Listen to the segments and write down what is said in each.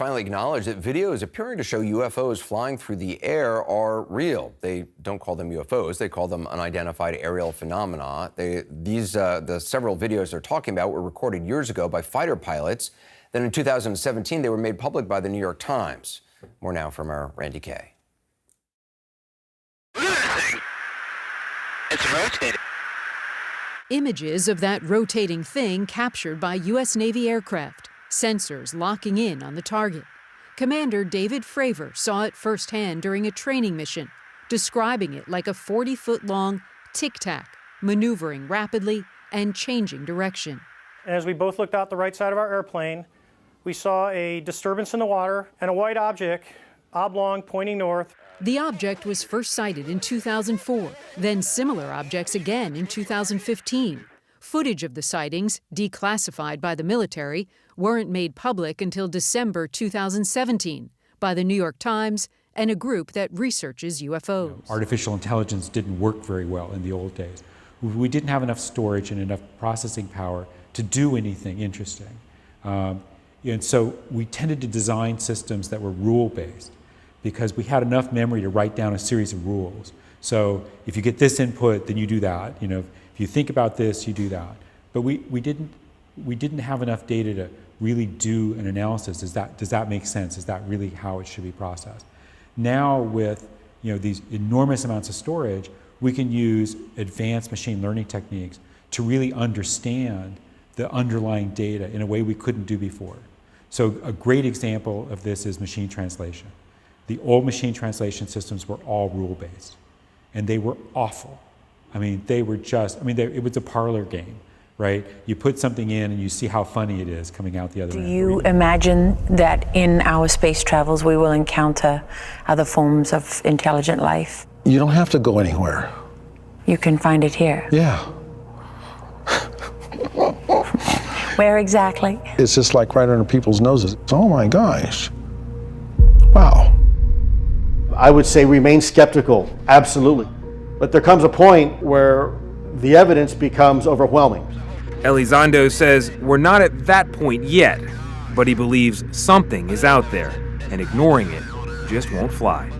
Finally acknowledged that videos appearing to show UFOs flying through the air are real. They don't call them UFOs, they call them unidentified aerial phenomena. The several videos they're talking about were recorded years ago by fighter pilots. Then in 2017, they were made public by the New York Times. More now from our Randy Kay. Look at that thing. It's rotating. Images of that rotating thing captured by U.S. Navy aircraft. Sensors locking in on the target. Commander David Fravor saw it firsthand during a training mission, describing it like a 40-foot-long tic-tac, maneuvering rapidly and changing direction. As we both looked out the right side of our airplane, we saw a disturbance in the water and a white object, oblong, pointing north. The object was first sighted in 2004, then similar objects again in 2015. Footage of the sightings, declassified by the military, weren't made public until December 2017 by the New York Times and a group that researches UFOs. Artificial intelligence didn't work very well in the old days. We didn't have enough storage and enough processing power to do anything interesting. And so we tended to design systems that were rule-based because we had enough memory to write down a series of rules. So if you get this input, then you do that. If you think about this, you do that. But we didn't have enough data to really do an analysis. Does that make sense? Is that really how it should be processed? Now with these enormous amounts of storage, we can use advanced machine learning techniques to really understand the underlying data in a way we couldn't do before. So a great example of this is machine translation. The old machine translation systems were all rule-based, and they were awful. They were it was a parlor game, right? You put something in and you see how funny it is coming out the other end. Do you imagine that in our space travels we will encounter other forms of intelligent life? You don't have to go anywhere. You can find it here? Yeah. Where exactly? It's just like right under people's noses. Oh my gosh. Wow. I would say remain skeptical, absolutely. But there comes a point where the evidence becomes overwhelming. Elizondo says we're not at that point yet, but he believes something is out there, and ignoring it just won't fly.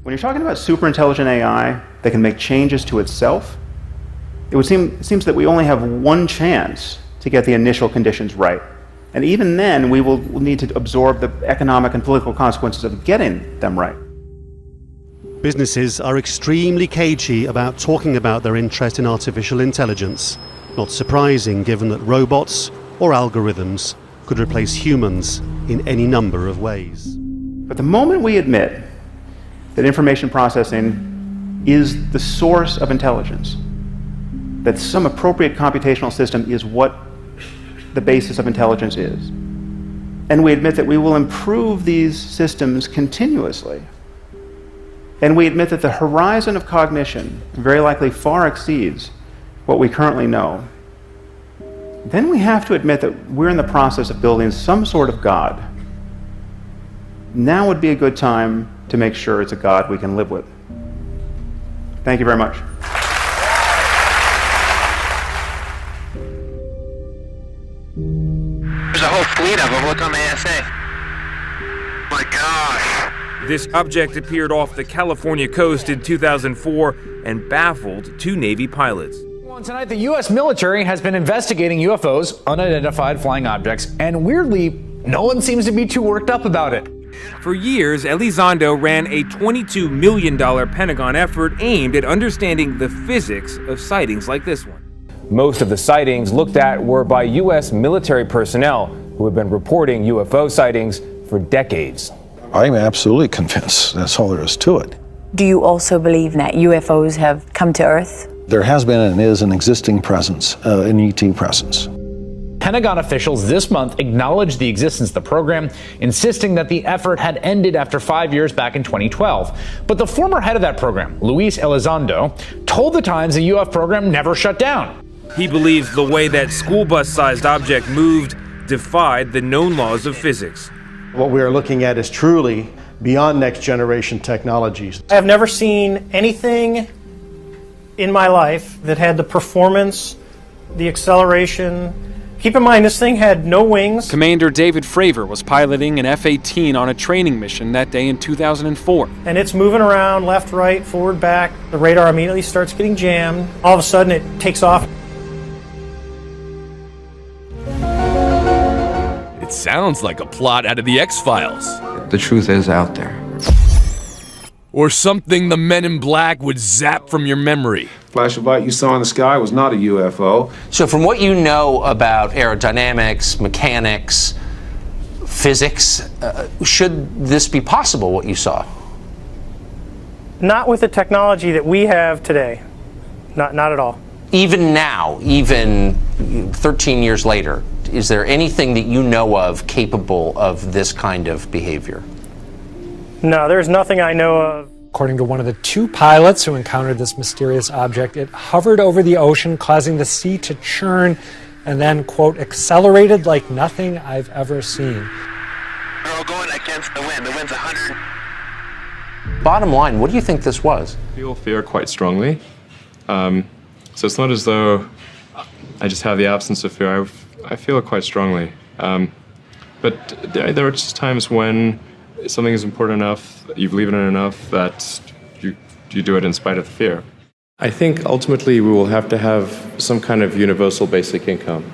When you're talking about superintelligent AI that can make changes to itself, it seems that we only have one chance to get the initial conditions right. And even then, we will need to absorb the economic and political consequences of getting them right. Businesses are extremely cagey about talking about their interest in artificial intelligence. Not surprising, given that robots or algorithms could replace humans in any number of ways. But the moment we admit that information processing is the source of intelligence, that some appropriate computational system is what the basis of intelligence is, and we admit that we will improve these systems continuously, and we admit that the horizon of cognition very likely far exceeds what we currently know, then we have to admit that we're in the process of building some sort of God. Now would be a good time to make sure it's a God we can live with. Thank you very much. There's a whole fleet of them. Look on the ASA. My gosh. This object appeared off the California coast in 2004 and baffled two Navy pilots. Tonight, the U.S. military has been investigating UFOs, unidentified flying objects, and weirdly, no one seems to be too worked up about it. For years, Elizondo ran a $22 million Pentagon effort aimed at understanding the physics of sightings like this one. Most of the sightings looked at were by U.S. military personnel who have been reporting UFO sightings for decades. I'm absolutely convinced. That's all there is to it. Do you also believe that UFOs have come to Earth? There has been and is an existing presence, an ET presence. Pentagon officials this month acknowledged the existence of the program, insisting that the effort had ended after 5 years back in 2012. But the former head of that program, Luis Elizondo, told the Times the UF program never shut down. He believes the way that school bus-sized object moved defied the known laws of physics. What we are looking at is truly beyond next generation technologies. I have never seen anything in my life that had the performance, the acceleration. Keep in mind, this thing had no wings. Commander David Fravor was piloting an F-18 on a training mission that day in 2004. And it's moving around left, right, forward, back. The radar immediately starts getting jammed. All of a sudden, it takes off. It sounds like a plot out of the X-Files. The truth is out there. Or something the Men in Black would zap from your memory. Flash of light you saw in the sky was not a UFO. So from what you know about aerodynamics, mechanics, physics, should this be possible, what you saw? Not with the technology that we have today. Not at all. Even now, even 13 years later, is there anything that you know of capable of this kind of behavior? No, there's nothing I know of. According to one of the two pilots who encountered this mysterious object, it hovered over the ocean, causing the sea to churn, and then, quote, accelerated like nothing I've ever seen. We're all going against the wind. The wind's 100. Bottom line, what do you think this was? I feel fear quite strongly. So it's not as though I just have the absence of fear. I feel it quite strongly. But there are just times when something is important enough, you believe in it enough, that you do it in spite of the fear. I think ultimately we will have to have some kind of universal basic income.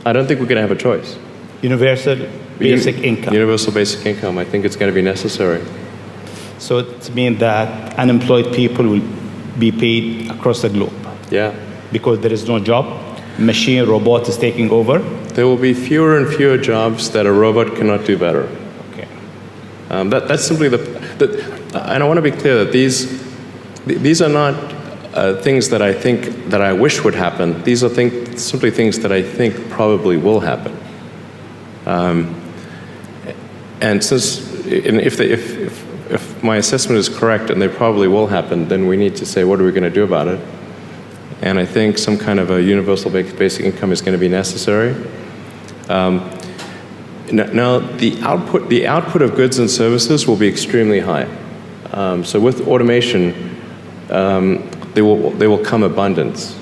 I don't think we're going to have a choice. Universal basic income. Universal basic income. I think it's going to be necessary. So it means that unemployed people will be paid across the globe. Yeah. Because there is no job, machine, robot is taking over. There will be fewer and fewer jobs that a robot cannot do better. Okay. That's simply and I want to be clear that these are not things that I think that I wish would happen. These are simply things that I think probably will happen. And if my assessment is correct and they probably will happen, then we need to say, what are we going to do about it? And I think some kind of a universal basic income is going to be necessary. Now, the output of goods and services will be extremely high. So with automation, there will come abundance.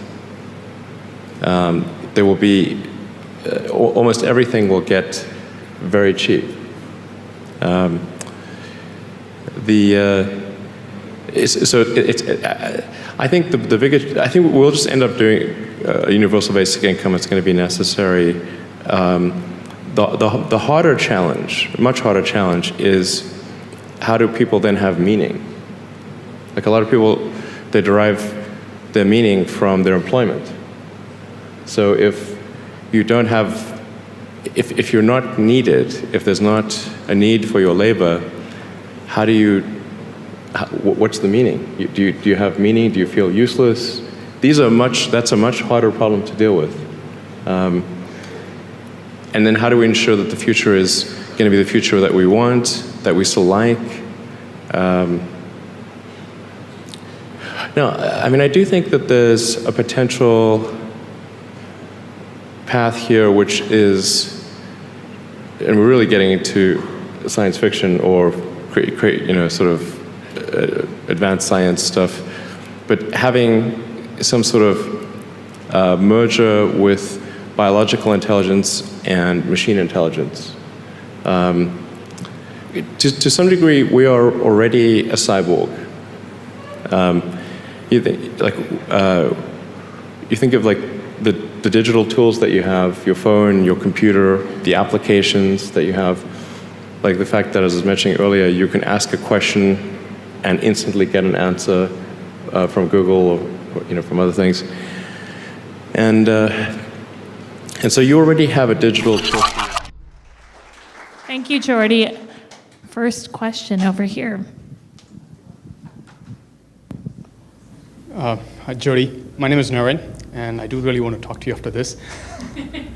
There will be almost everything will get very cheap. I think I think we'll just end up doing a universal basic income. It's going to be necessary. The harder challenge, much harder challenge, is how do people then have meaning? Like a lot of people, they derive their meaning from their employment. So if you don't have, if you're not needed, if there's not a need for your labor, how do you? What's the meaning? Do you have meaning? Do you feel useless? That's a much harder problem to deal with. And then how do we ensure that the future is going to be the future that we want, that we still like? No, I mean, I do think that there's a potential path here which is, and we're really getting into science fiction or sort of advanced science stuff, but having some sort of merger with biological intelligence and machine intelligence. To some degree, we are already a cyborg. You think of like the digital tools that you have, your phone, your computer, the applications that you have, like the fact that, as I was mentioning earlier, you can ask a question and instantly get an answer from Google or from other things. And so you already have a digital tool. Thank you, Jordy. First question over here. Hi, Jody. My name is Naren, and I do really want to talk to you after this.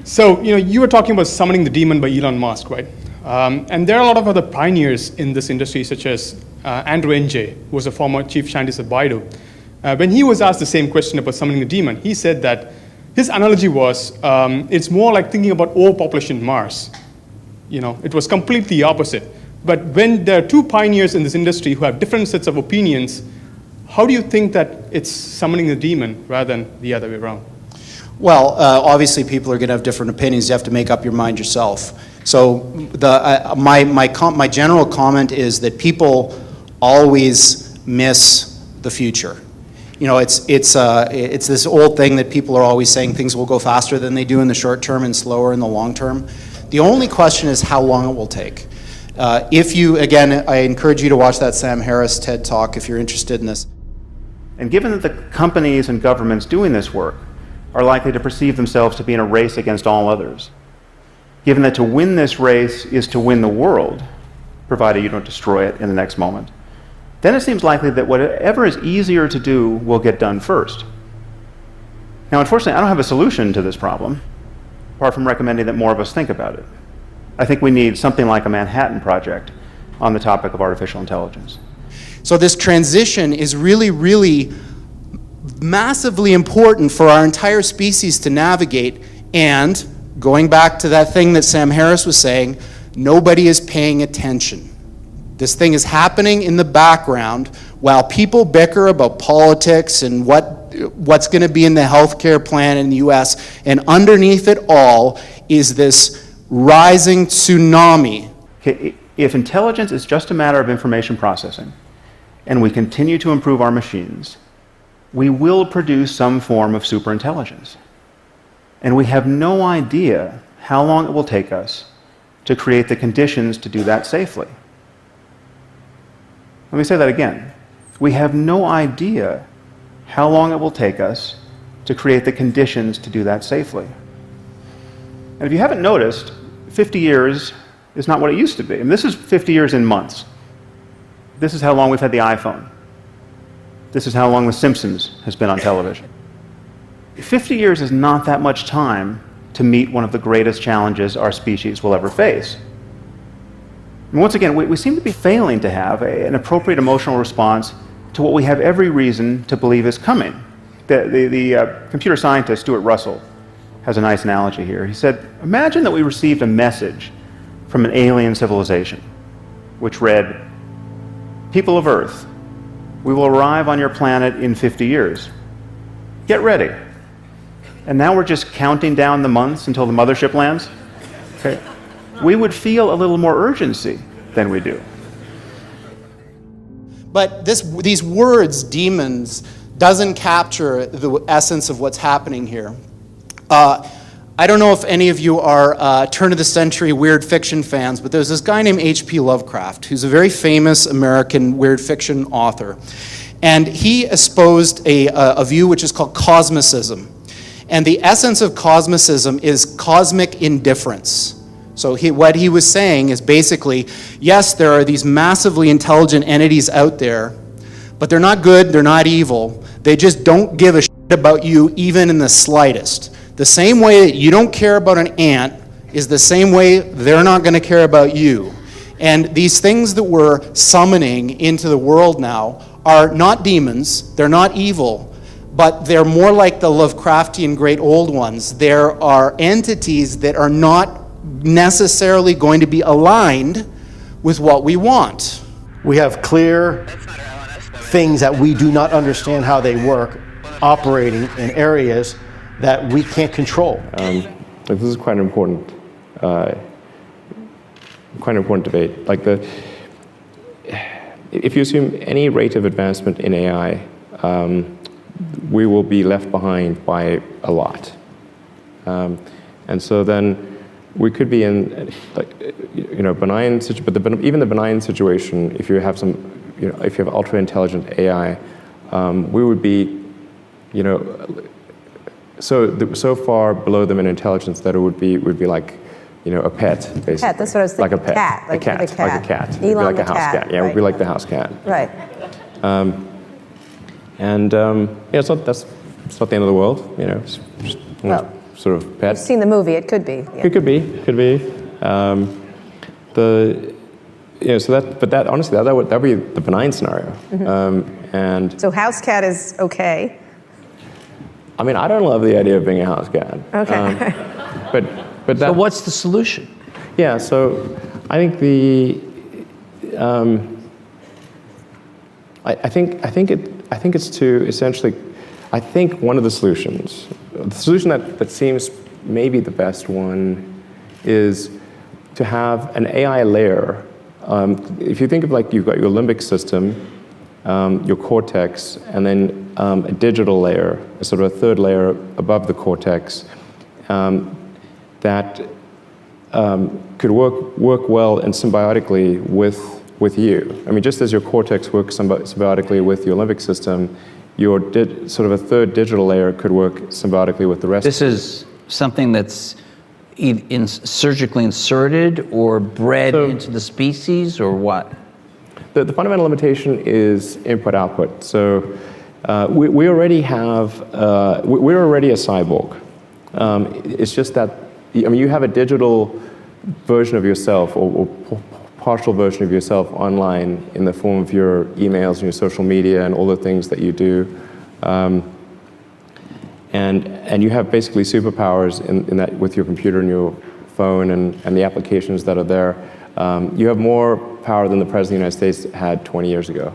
So, you were talking about summoning the demon by Elon Musk, right? And there are a lot of other pioneers in this industry, such as Andrew Ng, who was a former chief scientist at Baidu. When he was asked the same question about summoning the demon, he said that his analogy was, it's more like thinking about overpopulation Mars. It was completely opposite. But when there are two pioneers in this industry who have different sets of opinions, how do you think that it's summoning the demon rather than the other way around? Well, obviously people are going to have different opinions. You have to make up your mind yourself. So my general comment is that people always miss the future. You know, it's this old thing that people are always saying things will go faster than they do in the short term and slower in the long term. The only question is how long it will take. Again, I encourage you to watch that Sam Harris TED Talk if you're interested in this. And given that the companies and governments doing this work are likely to perceive themselves to be in a race against all others, given that to win this race is to win the world, provided you don't destroy it in the next moment, then it seems likely that whatever is easier to do will get done first. Now, unfortunately, I don't have a solution to this problem, apart from recommending that more of us think about it. I think we need something like a Manhattan Project on the topic of artificial intelligence. So this transition is really, really massively important for our entire species to navigate, and going back to that thing that Sam Harris was saying, nobody is paying attention. This thing is happening in the background while people bicker about politics and what's going to be in the healthcare plan in the US, and underneath it all is this rising tsunami. Okay, if intelligence is just a matter of information processing, and we continue to improve our machines, we will produce some form of superintelligence. And we have no idea how long it will take us to create the conditions to do that safely. Let me say that again. We have no idea how long it will take us to create the conditions to do that safely. And if you haven't noticed, 50 years is not what it used to be. And this is 50 years in months. This is how long we've had the iPhone. This is how long The Simpsons has been on television. 50 years is not that much time to meet one of the greatest challenges our species will ever face. And once again, we seem to be failing to have an appropriate emotional response to what we have every reason to believe is coming. The computer scientist Stuart Russell has a nice analogy here. He said, imagine that we received a message from an alien civilization, which read, "People of Earth, we will arrive on your planet in 50 years. Get ready." And now we're just counting down the months until the mothership lands. Okay. We would feel a little more urgency than we do. But these words, demons, doesn't capture the essence of what's happening here. I don't know if any of you are turn-of-the-century weird fiction fans, but there's this guy named H.P. Lovecraft, who's a very famous American weird fiction author. And he espoused a view which is called cosmicism. And the essence of cosmicism is cosmic indifference. So what he was saying is basically, yes, there are these massively intelligent entities out there, but they're not good, they're not evil. They just don't give a shit about you even in the slightest. The same way that you don't care about an ant is the same way they're not going to care about you. And these things that we're summoning into the world now are not demons, they're not evil, but they're more like the Lovecraftian great old ones. There are entities that are not necessarily going to be aligned with what we want. We have clear things that we do not understand how they work operating in areas that we can't control. This is quite an important debate. If you assume any rate of advancement in AI, we will be left behind by a lot. And so then we could be in, benign situation, but even the benign situation, if you have if you have ultra intelligent AI, we would be, so far below them in intelligence that it would be like, a pet, basically. Cat, that's what I was thinking. Like a pet. Cat, like a cat. It'd be Elon like a house cat. Yeah, it would be like the house cat. Right. It's not the end of the world, It's just, sort of pet. You've seen the movie, it could be. Yeah. It could be. Honestly, that would be the benign scenario. Mm-hmm. So house cat is okay. I mean, I don't love the idea of being a house cat. Okay. But so what's the solution? Yeah, so I think I think it's to essentially, I think one of the solutions that seems maybe the best one is to have an AI layer. If you think of like you've got your limbic system, your cortex, and then a digital layer, sort of a third layer above the cortex, that could work well and symbiotically with you. I mean, just as your cortex works symbiotically with your limbic system, your sort of a third digital layer could work symbiotically with the rest. This is something that's surgically inserted or bred into the species, or what? The fundamental limitation is input-output. So we already have, we're already a cyborg. It's just that, I mean, you have a digital version of yourself or partial version of yourself online in the form of your emails and your social media and all the things that you do. And you have basically superpowers in that with your computer and your phone and the applications that are there. You have more power than the President of the United States had 20 years ago.